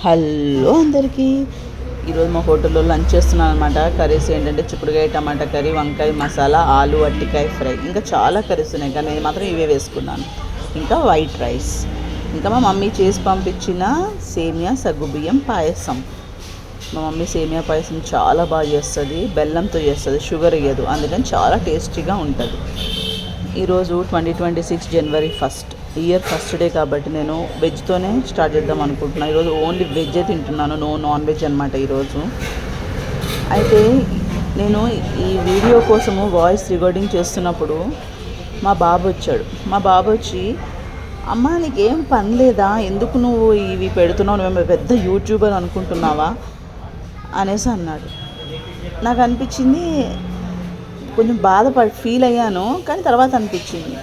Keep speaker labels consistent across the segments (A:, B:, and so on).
A: Hello అందరికీ. ఈరోజు మా హోటల్లో లంచ్ చేస్తున్నాను అనమాట. కర్రీస్ ఏంటంటే చిక్కుడుకాయ టమాటా కర్రీ, వంకాయ మసాలా, ఆలు అట్టికాయ ఫ్రై, ఇంకా చాలా కర్రీస్ ఉన్నాయి కానీ నేను మాత్రం ఇవే వేసుకున్నాను. ఇంకా వైట్ రైస్, ఇంకా మా మమ్మీ చేసి పంపించిన సేమియా సగ్గుబియ్యం పాయసం. మా మమ్మీ సేమియా పాయసం చాలా బాగా చేస్తుంది, బెల్లంతో చేస్తుంది, షుగర్ వేయదు, అందుకని చాలా టేస్టీగా ఉంటుంది. ఈరోజు 2026 జనవరి 1 ఇయర్ ఫస్ట్ డే కాబట్టి నేను వెజ్తోనే స్టార్ట్ చేద్దాం అనుకుంటున్నాను. ఈరోజు ఓన్లీ వెజ్జే తింటున్నాను, నో నాన్ వెజ్ అనమాట ఈరోజు. అయితే నేను ఈ వీడియో కోసము వాయిస్ రికార్డింగ్ చేస్తున్నప్పుడు మా బాబు వచ్చాడు. మా బాబు వచ్చి, అమ్మ నీకేం పని లేదా, ఎందుకు నువ్వు ఇవి పెడుతున్నావు, నువ్వు పెద్ద యూట్యూబర్ అనుకుంటున్నావా అనేసి అన్నాడు. నాకు అనిపించింది, కొంచెం ఫీల్ అయ్యాను, కానీ తర్వాత అనిపించింది,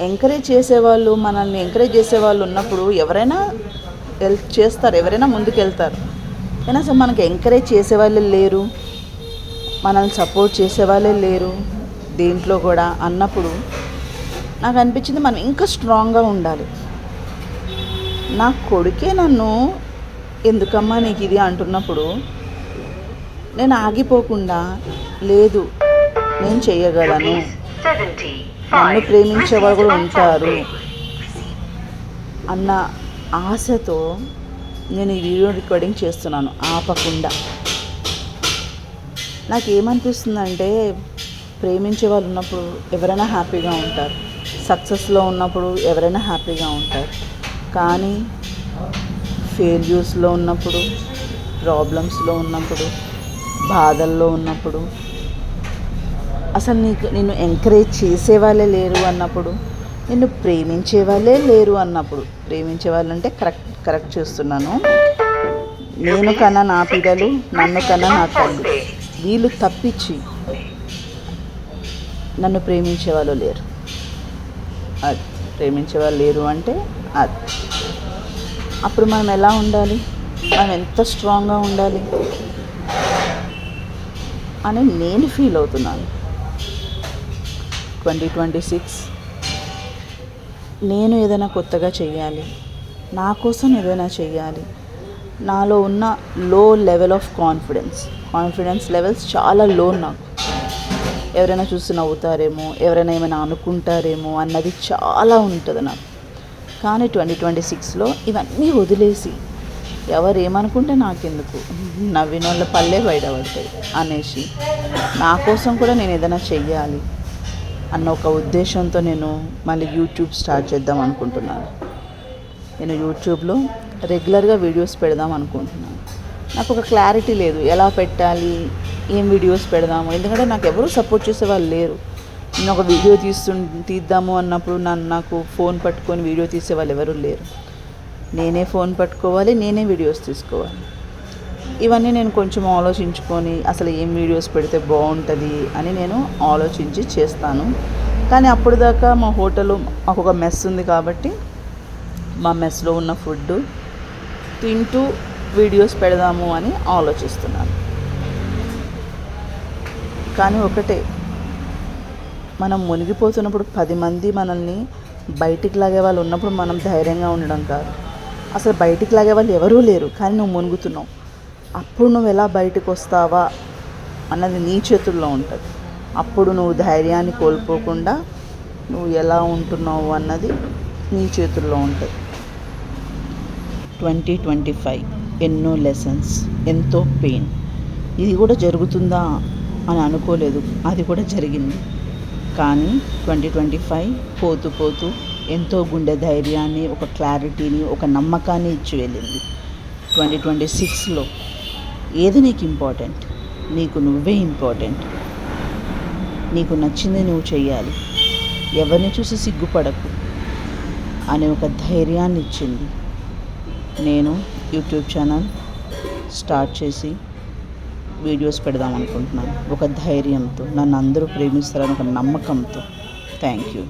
A: ఎంకరేజ్ చేసేవాళ్ళు, మనల్ని ఎంకరేజ్ చేసేవాళ్ళు ఉన్నప్పుడు ఎవరైనా హెల్ప్ చేస్తారు, ఎవరైనా ముందుకు వెళ్తారు. కానీ అసలు మనకి ఎంకరేజ్ చేసేవాళ్ళే లేరు, మనల్ని సపోర్ట్ చేసేవాళ్ళే లేరు దీంట్లో కూడా అన్నప్పుడు నాకు అనిపించింది మనం ఇంకా స్ట్రాంగ్గా ఉండాలి. నా కొడుకే నన్ను ఎందుకమ్మా నీకు ఇది అంటున్నప్పుడు నేను ఆగిపోకుండా, లేదు నేను చేయగలను, నన్ను ప్రేమించేవాళ్ళు కూడా ఉంటారు అన్న ఆశతో నేను ఈ వీడియో రికార్డింగ్ చేస్తున్నాను ఆపకుండా. నాకేమనిపిస్తుందంటే, ప్రేమించే వాళ్ళు ఉన్నప్పుడు ఎవరైనా హ్యాపీగా ఉంటారు, సక్సెస్లో ఉన్నప్పుడు ఎవరైనా హ్యాపీగా ఉంటారు, కానీ ఫెయిల్యూర్స్లో ఉన్నప్పుడు, ప్రాబ్లమ్స్లో ఉన్నప్పుడు, బాధల్లో ఉన్నప్పుడు, అసలు నిన్ను ఎంకరేజ్ చేసేవాళ్ళే లేరు అన్నప్పుడు, నిన్ను ప్రేమించే వాళ్ళే లేరు అన్నప్పుడు, ప్రేమించే వాళ్ళంటే కరెక్ట్ చేస్తున్నాను, నేను కన్నా నా పిల్లలు, నన్ను కన్నా నా తల్లి, వీళ్ళు తప్పించి నన్ను ప్రేమించే వాళ్ళు లేరు. అది ప్రేమించే వాళ్ళు లేరు అంటే అది. అప్పుడు మనం ఎలా ఉండాలి, మనం ఎంత స్ట్రాంగ్గా ఉండాలి అని నేను ఫీల్ అవుతున్నాను. 2026 నేను ఏదైనా కొత్తగా చేయాలి, నా కోసం ఏదైనా చేయాలి. నాలో ఉన్న లో లెవెల్ ఆఫ్ కాన్ఫిడెన్స్ లెవెల్స్ చాలా లో. నాకు ఎవరైనా చూసి నవ్వుతారేమో, ఎవరైనా ఏమైనా అనుకుంటారేమో అన్నది చాలా ఉంటుంది నాకు. కానీ 2026లో ఇవన్నీ వదిలేసి, ఎవరు ఏమనుకుంటే నాకెందుకు, నవ్విన వాళ్ళ పల్లె బయటపడతాయి అనేసి, నా కోసం కూడా నేను ఏదైనా చెయ్యాలి అన్న ఒక ఉద్దేశంతో నేను మళ్ళీ యూట్యూబ్ స్టార్ట్ చేద్దాం అనుకుంటున్నాను. నేను యూట్యూబ్లో రెగ్యులర్గా వీడియోస్ పెడదాం అనుకుంటున్నాను. నాకు ఒక క్లారిటీ లేదు, ఎలా పెట్టాలి, ఏం వీడియోస్ పెడదాము, ఎందుకంటే నాకు ఎవరూ సపోర్ట్ చేసే వాళ్ళు లేరు. నేను ఒక వీడియో తీద్దాము అన్నప్పుడు నాకు ఫోన్ పట్టుకొని వీడియో తీసే వాళ్ళు ఎవరూ లేరు. నేనే ఫోన్ పట్టుకోవాలి, నేనే వీడియోస్ తీసుకోవాలి. ఇవన్నీ నేను కొంచెం ఆలోచించుకొని అసలు ఏం వీడియోస్ పెడితే బాగుంటుంది అని నేను ఆలోచించి చేస్తాను. కానీ అప్పుడు దాకా మా హోటల్లో మాకు ఒక మెస్ ఉంది కాబట్టి మా మెస్లో ఉన్న ఫుడ్ తింటూ వీడియోస్ పెడదాము అని ఆలోచిస్తున్నాను. కానీ ఒకటే, మనం మునిగిపోతున్నప్పుడు 10 మంది మనల్ని బయటికి లాగే వాళ్ళు ఉన్నప్పుడు మనం ధైర్యంగా ఉండడం కాదు. అసలు బయటికి లాగే వాళ్ళు ఎవరూ లేరు, కానీ నువ్వు మునుగుతున్నావు. అప్పుడు నువ్వు ఎలా బయటకు వస్తావా అన్నది నీ చేతుల్లో ఉంటుంది. అప్పుడు నువ్వు ధైర్యాన్ని కోల్పోకుండా నువ్వు ఎలా ఉంటున్నావు అన్నది నీ చేతుల్లో ఉంటుంది. 2025 ఎన్నో లెసన్స్, ఎంతో పెయిన్. ఇది కూడా జరుగుతుందా అని అనుకోలేదు, అది కూడా జరిగింది. కానీ 2025 పోతూ ఎంతో గుండె ధైర్యాన్ని, ఒక క్లారిటీని, ఒక నమ్మకాన్ని ఇచ్చి వెళ్ళింది. 2026లో ఏది నీకు ఇంపార్టెంట్, నీకు నువ్వే ఇంపార్టెంట్, నీకు నచ్చింది నువ్వు చెయ్యాలి, ఎవరిని చూసి సిగ్గుపడకు అనే ఒక ధైర్యాన్ని ఇచ్చింది. నేను యూట్యూబ్ ఛానల్ స్టార్ట్ చేసి వీడియోస్ పెడదాం అనుకుంటున్నాను, ఒక ధైర్యంతో, నన్ను అందరూ ప్రేమిస్తారని ఒక నమ్మకంతో. Thank you.